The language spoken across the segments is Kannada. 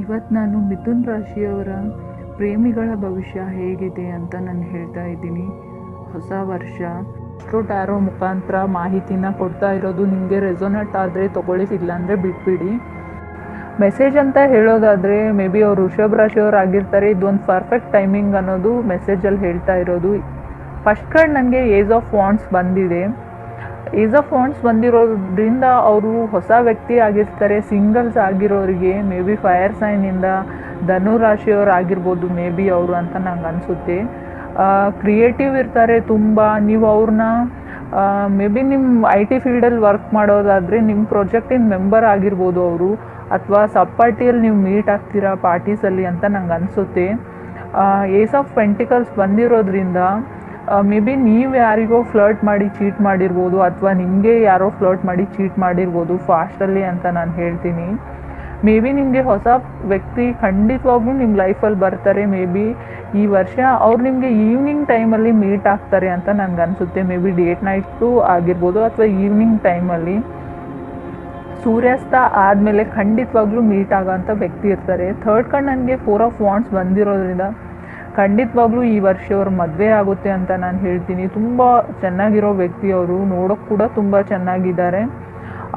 ಇವತ್ತು ನಾನು ಮಿಥುನ್ ರಾಶಿಯವರ ಪ್ರೇಮಿಗಳ ಭವಿಷ್ಯ ಹೇಗಿದೆ ಅಂತ ನಾನು ಹೇಳ್ತಾ ಇದ್ದೀನಿ. ಹೊಸ ವರ್ಷ ಟ್ಯಾರೋ ಮುಖಾಂತರ ಮಾಹಿತಿನ ಕೊಡ್ತಾ ಇರೋದು. ನಿಮಗೆ ರೆಸೊನೇಟ್ ಆದರೆ ತೊಗೊಳ್ಳಿ, ಇಲ್ಲಾಂದರೆ ಬಿಟ್ಬಿಡಿ. ಮೆಸೇಜ್ ಅಂತ ಹೇಳೋದಾದರೆ ಮೇ ಬಿ ಅವರು ವೃಷಭ ರಾಶಿಯವರು ಆಗಿರ್ತಾರೆ. ಇದೊಂದು ಪರ್ಫೆಕ್ಟ್ ಟೈಮಿಂಗ್ ಅನ್ನೋದು ಮೆಸೇಜಲ್ಲಿ ಹೇಳ್ತಾ ಇರೋದು. ಫಸ್ಟ್ ಕಾರ್ಡ್ ನನಗೆ ಏಜ್ ಆಫ್ ವಾಂಡ್ಸ್ ಬಂದಿದೆ. ಏಜ್ ಆಫ್ ವಾಂಡ್ಸ್ ಬಂದಿರೋದ್ರಿಂದ ಅವರು ಹೊಸ ವ್ಯಕ್ತಿ ಆಗಿರ್ತಾರೆ. ಸಿಂಗಲ್ಸ್ ಆಗಿರೋರಿಗೆ ಮೇ ಬಿ ಫೈರ್ ಸೈನಿಂದ ಧನು ರಾಶಿಯವರು ಆಗಿರ್ಬೋದು ಮೇ ಬಿ ಅವರು ಅಂತ ನಂಗೆ ಅನಿಸುತ್ತೆ. ಕ್ರಿಯೇಟಿವ್ ಇರ್ತಾರೆ ತುಂಬ. ನೀವು ಅವ್ರನ್ನ ಮೇ ಬಿ ನಿಮ್ಮ ಐ ಟಿ ಫೀಲ್ಡಲ್ಲಿ ವರ್ಕ್ ಮಾಡೋದಾದರೆ ನಿಮ್ಮ ಪ್ರಾಜೆಕ್ಟಿನ ಮೆಂಬರ್ ಆಗಿರ್ಬೋದು ಅವರು, ಅಥವಾ ಸಬ್ ಪಾರ್ಟಿಯಲ್ಲಿ ನೀವು ಮೀಟ್ ಆಗ್ತೀರಾ ಪಾರ್ಟೀಸಲ್ಲಿ ಅಂತ ನಂಗೆ ಅನಿಸುತ್ತೆ. ಏಸ್ ಆಫ್ ಪೆಂಟಿಕಲ್ಸ್ ಬಂದಿರೋದ್ರಿಂದ ಮೇ ಬಿ ನೀವು ಯಾರಿಗೋ ಫ್ಲರ್ಟ್ ಮಾಡಿ ಚೀಟ್ ಮಾಡಿರ್ಬೋದು, ಅಥವಾ ನಿಮಗೆ ಯಾರೋ ಫ್ಲರ್ಟ್ ಮಾಡಿ ಚೀಟ್ ಮಾಡಿರ್ಬೋದು ಫಾಸ್ಟಲ್ಲಿ ಅಂತ ನಾನು ಹೇಳ್ತೀನಿ. ಮೇ ಬಿ ನಿಮಗೆ ಹೊಸ ವ್ಯಕ್ತಿ ಖಂಡಿತವಾಗ್ಲೂ ನಿಮ್ಮ ಲೈಫಲ್ಲಿ ಬರ್ತಾರೆ. ಮೇ ಬಿ ಈ ವರ್ಷ ಅವ್ರು ನಿಮಗೆ ಈವ್ನಿಂಗ್ ಟೈಮಲ್ಲಿ ಮೀಟ್ ಆಗ್ತಾರೆ ಅಂತ ನನಗೆ ಅನಿಸುತ್ತೆ. ಮೇ ಬಿ ಡೇಟ್ ನೈಟು ಆಗಿರ್ಬೋದು, ಅಥವಾ ಈವ್ನಿಂಗ್ ಟೈಮಲ್ಲಿ ಸೂರ್ಯಾಸ್ತ ಆದಮೇಲೆ ಖಂಡಿತವಾಗ್ಲೂ ಮೀಟ್ ಆಗೋಂಥ ವ್ಯಕ್ತಿ ಇರ್ತಾರೆ. ಥರ್ಡ್ ಕಾರ್ಡ್ ನನಗೆ 4 ಆಫ್ ವಾಂಡ್ಸ್ ಬಂದಿರೋದ್ರಿಂದ ಖಂಡಿತವಾಗ್ಲೂ ಈ ವರ್ಷ ಅವ್ರ ಮದುವೆ ಆಗುತ್ತೆ ಅಂತ ನಾನು ಹೇಳ್ತೀನಿ. ತುಂಬ ಚೆನ್ನಾಗಿರೋ ವ್ಯಕ್ತಿ ಅವರು, ನೋಡೋಕ್ಕೆ ಕೂಡ ತುಂಬ ಚೆನ್ನಾಗಿದ್ದಾರೆ.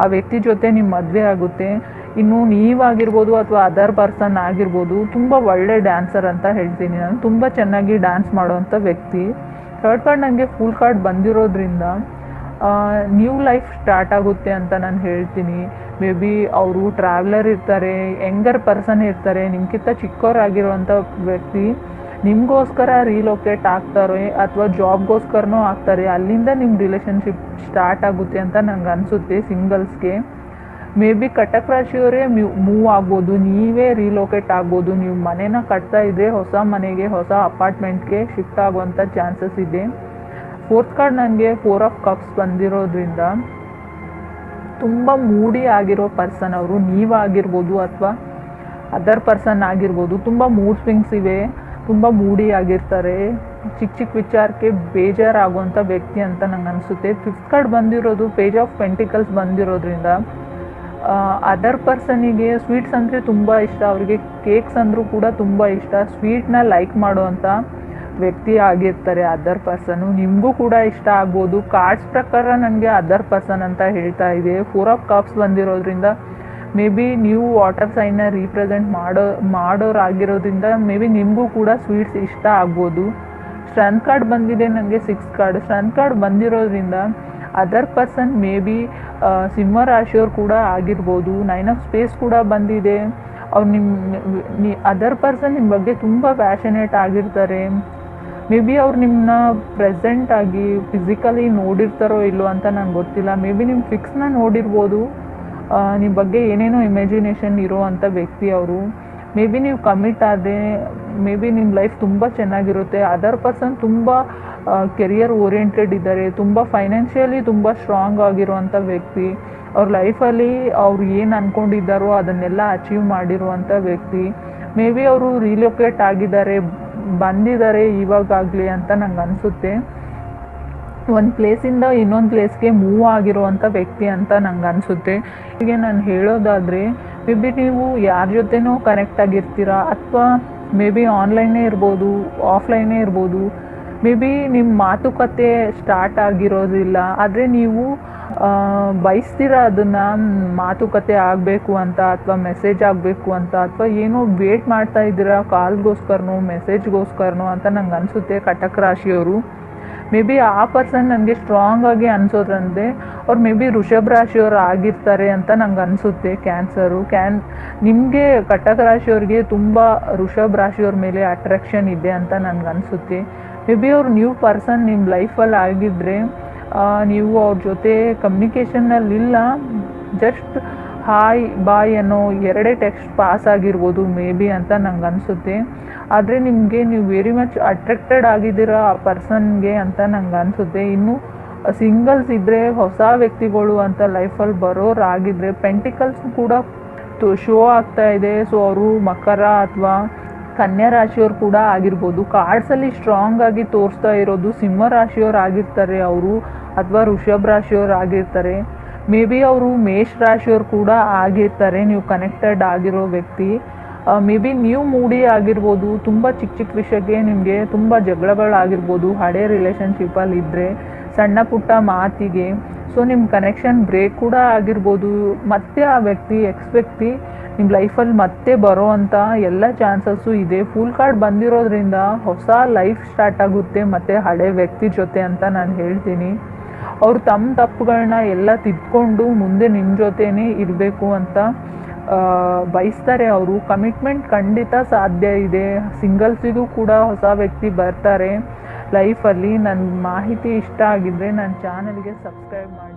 ಆ ವ್ಯಕ್ತಿ ಜೊತೆ ನಿಮ್ಮ ಮದುವೆ ಆಗುತ್ತೆ. ಇನ್ನು ನೀವಾಗಿರ್ಬೋದು ಅಥವಾ ಅದರ್ ಪರ್ಸನ್ ಆಗಿರ್ಬೋದು, ತುಂಬ ಒಳ್ಳೆ ಡ್ಯಾನ್ಸರ್ ಅಂತ ಹೇಳ್ತೀನಿ ನಾನು. ತುಂಬ ಚೆನ್ನಾಗಿ ಡ್ಯಾನ್ಸ್ ಮಾಡೋವಂಥ ವ್ಯಕ್ತಿ. ಥರ್ಡ್ ಕಾರ್ಡ್ ನನಗೆ ಫುಲ್ ಕಾರ್ಡ್ ಬಂದಿರೋದ್ರಿಂದ ನ್ಯೂ ಲೈಫ್ ಸ್ಟಾರ್ಟ್ ಆಗುತ್ತೆ ಅಂತ ನಾನು ಹೇಳ್ತೀನಿ. ಮೇ ಬಿ ಅವರು ಟ್ರಾವೆಲರ್ ಇರ್ತಾರೆ, ಯಂಗರ್ ಪರ್ಸನ್ ಇರ್ತಾರೆ, ನಿಮ್ಗಿಂತ ಚಿಕ್ಕವರಾಗಿರುವಂಥ ವ್ಯಕ್ತಿ ನಿಮಗೋಸ್ಕರ ರೀಲೊಕೇಟ್ ಆಗ್ತಾರೆ ಅಥವಾ ಜಾಬ್ಗೋಸ್ಕರನೂ ಆಗ್ತಾರೆ. ಅಲ್ಲಿಂದ ನಿಮ್ಮ ರಿಲೇಷನ್ಶಿಪ್ ಸ್ಟಾರ್ಟ್ ಆಗುತ್ತೆ ಅಂತ ನಂಗೆ ಅನಿಸುತ್ತೆ ಸಿಂಗಲ್ಸ್ಗೆ. ಮೇ ಬಿ ಕಟಕ್ ರಾಶಿಯವರೇ ಮೂವ್ ಆಗ್ಬೋದು, ನೀವೇ ರೀಲೊಕೇಟ್ ಆಗ್ಬೋದು. ನೀವು ಮನೇನ ಕಟ್ತಾ ಇದ್ದರೆ ಹೊಸ ಮನೆಗೆ, ಹೊಸ ಅಪಾರ್ಟ್ಮೆಂಟ್ಗೆ ಶಿಫ್ಟ್ ಆಗುವಂಥ ಚಾನ್ಸಸ್ ಇದೆ. ಫೋರ್ತ್ ಕಾರ್ಡ್ ನನಗೆ 4 ಆಫ್ ಕಪ್ಸ್ ಬಂದಿರೋದ್ರಿಂದ ತುಂಬ ಮೂಡಿ ಆಗಿರೋ ಪರ್ಸನ್ ಅವರು, ನೀವಾಗಿರ್ಬೋದು ಅಥವಾ ಅದರ್ ಪರ್ಸನ್ ಆಗಿರ್ಬೋದು. ತುಂಬ ಮೂಡ್ ಸ್ವಿಂಗ್ಸ್ ಇವೆ, ತುಂಬ ಮೂಡಿ ಆಗಿರ್ತಾರೆ. ಚಿಕ್ಕ ಚಿಕ್ಕ ವಿಚಾರಕ್ಕೆ ಬೇಜಾರಾಗುವಂಥ ವ್ಯಕ್ತಿ ಅಂತ ನಂಗೆ ಅನಿಸುತ್ತೆ. ಫಿಫ್ತ್ ಕಾರ್ಡ್ ಬಂದಿರೋದು ಪೇಜ್ ಆಫ್ ಪೆಂಟಿಕಲ್ಸ್ ಬಂದಿರೋದ್ರಿಂದ ಅದರ್ ಪರ್ಸನಿಗೆ ಸ್ವೀಟ್ಸ್ ಅಂದರೆ ತುಂಬ ಇಷ್ಟ. ಅವರಿಗೆ ಕೇಕ್ಸ್ ಅಂದರೂ ಕೂಡ ತುಂಬ ಇಷ್ಟ. ಸ್ವೀಟ್ನ ಲೈಕ್ ಮಾಡುವಂಥ ವ್ಯಕ್ತಿ ಆಗಿರ್ತಾರೆ ಅದರ್ ಪರ್ಸನು. ನಿಮಗೂ ಕೂಡ ಇಷ್ಟ ಆಗ್ಬೋದು. ಕಾರ್ಡ್ಸ್ ಪ್ರಕಾರ ನನಗೆ ಅದರ್ ಪರ್ಸನ್ ಅಂತ ಹೇಳ್ತಾ ಇದೆ. 4 ಆಫ್ ಕಪ್ಸ್ ಬಂದಿರೋದ್ರಿಂದ ಮೇ ಬಿ ನೀವು ವಾಟರ್ ಸೈನ್ನ ರೀಪ್ರೆಸೆಂಟ್ ಮಾಡೋರಾಗಿರೋದ್ರಿಂದ ಮೇ ಬಿ ನಿಮಗೂ ಕೂಡ ಸ್ವೀಟ್ಸ್ ಇಷ್ಟ ಆಗ್ಬೋದು. ಸ್ಟ್ರೆಂತ್ ಕಾರ್ಡ್ ಬಂದಿದೆ ನನಗೆ 6 ಕಾರ್ಡ್. ಸ್ಟ್ರೆಂತ್ ಕಾರ್ಡ್ ಬಂದಿರೋದ್ರಿಂದ ಅದರ್ ಪರ್ಸನ್ ಮೇ ಬಿ ಸಿಂಹ ರಾಶಿಯವ್ರು ಕೂಡ ಆಗಿರ್ಬೋದು. 9 ಆಫ್ ಸ್ಪೇಸ್ ಕೂಡ ಬಂದಿದೆ. ಅವ್ರು ಅದರ್ ಪರ್ಸನ್ ನಿಮ್ಮ ಬಗ್ಗೆ ತುಂಬ ಪ್ಯಾಷನೇಟ್ ಆಗಿರ್ತಾರೆ. ಮೇ ಬಿ ಅವ್ರು ನಿಮ್ಮನ್ನ ಪ್ರೆಸೆಂಟಾಗಿ ಫಿಸಿಕಲಿ ನೋಡಿರ್ತಾರೋ ಇಲ್ಲೋ ಅಂತ ನಂಗೆ ಗೊತ್ತಿಲ್ಲ. ಮೇ ಬಿ ನಿಮ್ಮ ಫಿಕ್ಸ್ನ ನೋಡಿರ್ಬೋದು. ನಿಮ್ಮ ಬಗ್ಗೆ ಏನೇನೋ ಇಮ್ಯಾಜಿನೇಷನ್ ಇರೋವಂಥ ವ್ಯಕ್ತಿ ಅವರು. ಮೇ ಬಿ ನೀವು ಕಮಿಟ್ ಆದರೆ ಮೇ ಬಿ ನಿಮ್ಮ ಲೈಫ್ ತುಂಬ ಚೆನ್ನಾಗಿರುತ್ತೆ. ಅದರ್ ಪರ್ಸನ್ ತುಂಬ ಕೆರಿಯರ್ ಓರಿಯೆಂಟೆಡ್ ಇದ್ದಾರೆ, ತುಂಬ ಫೈನಾನ್ಷಿಯಲಿ ತುಂಬ ಸ್ಟ್ರಾಂಗ್ ಆಗಿರುವಂಥ ವ್ಯಕ್ತಿ. ಅವ್ರ ಲೈಫಲ್ಲಿ ಅವ್ರು ಏನು ಅಂದ್ಕೊಂಡಿದ್ದಾರೋ ಅದನ್ನೆಲ್ಲ ಅಚೀವ್ ಮಾಡಿರುವಂಥ ವ್ಯಕ್ತಿ. ಮೇ ಬಿ ಅವರು ರೀಲೊಕೇಟ್ ಆಗಿದ್ದಾರೆ, ಬಂದಿದ್ದಾರೆ ಇವಾಗಲೇ ಅಂತ ನಂಗೆ ಅನಿಸುತ್ತೆ. ಒಂದು ಪ್ಲೇಸಿಂದ ಇನ್ನೊಂದು ಪ್ಲೇಸ್ಗೆ ಮೂವ್ ಆಗಿರುವಂಥ ವ್ಯಕ್ತಿ ಅಂತ ನಂಗೆ ಅನಿಸುತ್ತೆ. ಹೀಗೆ ನಾನು ಹೇಳೋದಾದರೆ ಮೇ ಬಿ ನೀವು ಯಾರ ಜೊತೆನೂ ಕನೆಕ್ಟ್ ಆಗಿರ್ತೀರಾ, ಅಥವಾ ಮೇ ಬಿ ಆನ್ಲೈನೇ ಇರ್ಬೋದು, ಆಫ್ಲೈನೇ ಇರ್ಬೋದು. ಮೇ ಬಿ ನಿಮ್ಮ ಮಾತುಕತೆ ಸ್ಟಾರ್ಟ್ ಆಗಿರೋದಿಲ್ಲ, ಆದರೆ ನೀವು ಬಯಸ್ತೀರ ಅದನ್ನು ಮಾತುಕತೆ ಆಗಬೇಕು ಅಂತ, ಅಥವಾ ಮೆಸೇಜ್ ಆಗಬೇಕು ಅಂತ, ಅಥವಾ ಏನೋ ವೇಟ್ ಮಾಡ್ತಾ ಇದ್ದೀರಾ ಕಾಲ್ಗೋಸ್ಕರನೋ ಮೆಸೇಜ್ಗೋಸ್ಕರನೋ ಅಂತ ನಂಗೆ ಅನಿಸುತ್ತೆ ಕಟಕ್ ರಾಶಿಯವರು. ಮೇ ಬಿ ಆ ಪರ್ಸನ್ ನನಗೆ ಸ್ಟ್ರಾಂಗ್ ಆಗಿ ಅನಿಸೋದ್ರಂತೆ ಅವ್ರು ಮೇ ಬಿ ವೃಷಭ ರಾಶಿಯವರು ಆಗಿರ್ತಾರೆ ಅಂತ ನಂಗೆ ಅನಿಸುತ್ತೆ. ಕ್ಯಾನ್ಸರು ನಿಮಗೆ ಕಟಕ್ ರಾಶಿಯವ್ರಿಗೆ ತುಂಬ ವೃಷಭ ರಾಶಿಯವ್ರ ಮೇಲೆ ಅಟ್ರಾಕ್ಷನ್ ಇದೆ ಅಂತ ನನಗೆ ಅನಿಸುತ್ತೆ. ಮೇ ಬಿ ಅವ್ರು ನ್ಯೂ ಪರ್ಸನ್ ನಿಮ್ಮ ಲೈಫಲ್ಲಿ ಆಗಿದ್ದರೆ ನೀವು ಅವ್ರ ಜೊತೆ ಕಮ್ಯುನಿಕೇಷನ್ನಲ್ಲಿಲ್ಲ, ಜಸ್ಟ್ ಹಾಯ್ ಬಾಯ್ ಅನ್ನೋ 2 ಟೆಕ್ಸ್ಟ್ ಪಾಸ್ ಆಗಿರ್ಬೋದು ಮೇ ಬಿ ಅಂತ ನಂಗೆ ಅನಿಸುತ್ತೆ. ಆದರೆ ನಿಮಗೆ ನೀವು ವೆರಿ ಮಚ್ ಅಟ್ರಾಕ್ಟೆಡ್ ಆಗಿದ್ದೀರಾ ಆ ಪರ್ಸನ್ಗೆ ಅಂತ ನಂಗೆ ಅನಿಸುತ್ತೆ. ಇನ್ನು ಸಿಂಗಲ್ಸ್ ಇದ್ದರೆ ಹೊಸ ವ್ಯಕ್ತಿಗಳು ಅಂತ ಲೈಫಲ್ಲಿ ಬರೋರಾಗಿದ್ದರೆ ಪೆಂಟಿಕಲ್ಸ್ ಕೂಡ ಶೋ ಆಗ್ತಾ ಇದೆ. ಸೊ ಅವರು ಮಕರ ಅಥವಾ ಕನ್ಯಾ ರಾಶಿಯವ್ರು ಕೂಡ ಆಗಿರ್ಬೋದು. ಕಾರ್ಡ್ಸಲ್ಲಿ ಸ್ಟ್ರಾಂಗ್ ಆಗಿ ತೋರಿಸ್ತಾ ಇರೋದು ಸಿಂಹ ರಾಶಿಯವ್ರು ಆಗಿರ್ತಾರೆ ಅವರು, ಅಥವಾ ವೃಷಭ ರಾಶಿಯವ್ರು ಆಗಿರ್ತಾರೆ. ಮೇ ಬಿ ಅವರು ಮೇಷ ರಾಶಿಯವ್ರು ಕೂಡ ಆಗಿರ್ತಾರೆ, ನೀವು ಕನೆಕ್ಟೆಡ್ ಆಗಿರೋ ವ್ಯಕ್ತಿ. ಮೇ ಬಿ ನೀವು ಮೂಡಿ ಆಗಿರ್ಬೋದು, ತುಂಬ ಚಿಕ್ಕ ಚಿಕ್ಕ ವಿಷಯಕ್ಕೆ ನಿಮಗೆ ತುಂಬ ಜಗಳಗಳಾಗಿರ್ಬೋದು ಹಳೆ ರಿಲೇಷನ್ಶಿಪ್ಪಲ್ಲಿ ಇದ್ದರೆ, ಸಣ್ಣ ಪುಟ್ಟ ಮಾತಿಗೆ. ಸೊ ನಿಮ್ಮ ಕನೆಕ್ಷನ್ ಬ್ರೇಕ್ ಕೂಡ ಆಗಿರ್ಬೋದು. ಮತ್ತೆ ಆ ವ್ಯಕ್ತಿ ವ್ಯಕ್ತಿ ನಿಮ್ಮ ಲೈಫಲ್ಲಿ ಮತ್ತೆ ಬರೋ ಅಂಥ ಎಲ್ಲ ಚಾನ್ಸಸ್ಸು ಇದೆ. ಫುಲ್ ಕಾರ್ಡ್ ಬಂದಿರೋದ್ರಿಂದ ಹೊಸ ಲೈಫ್ ಸ್ಟಾರ್ಟ್ ಆಗುತ್ತೆ ಮತ್ತು ಹಳೆ ವ್ಯಕ್ತಿ ಜೊತೆ ಅಂತ ನಾನು ಹೇಳ್ತೀನಿ. ಅವ್ರು ತಮ್ಮ ತಪ್ಪುಗಳನ್ನ ಎಲ್ಲ ತಿದ್ಕೊಂಡು ಮುಂದೆ ನಿಮ್ಮ ಜೊತೆನೇ ಇರಬೇಕು ಅಂತ ಬಯಸ್ತಾರೆ. ಅವರು ಕಮಿಟ್ಮೆಂಟ್ ಖಂಡಿತ ಸಾಧ್ಯ ಇದೆ. ಸಿಂಗಲ್ಸಿಗೂ ಕೂಡ ಹೊಸ ವ್ಯಕ್ತಿ ಬರ್ತಾರೆ ಲೈಫಲ್ಲಿ. ನನ್ನ ಮಾಹಿತಿ ಇಷ್ಟ ಆಗಿದ್ದರೆ ನನ್ನ ಚಾನಲ್ಗೆ ಸಬ್ಸ್ಕ್ರೈಬ್ ಮಾಡಿ.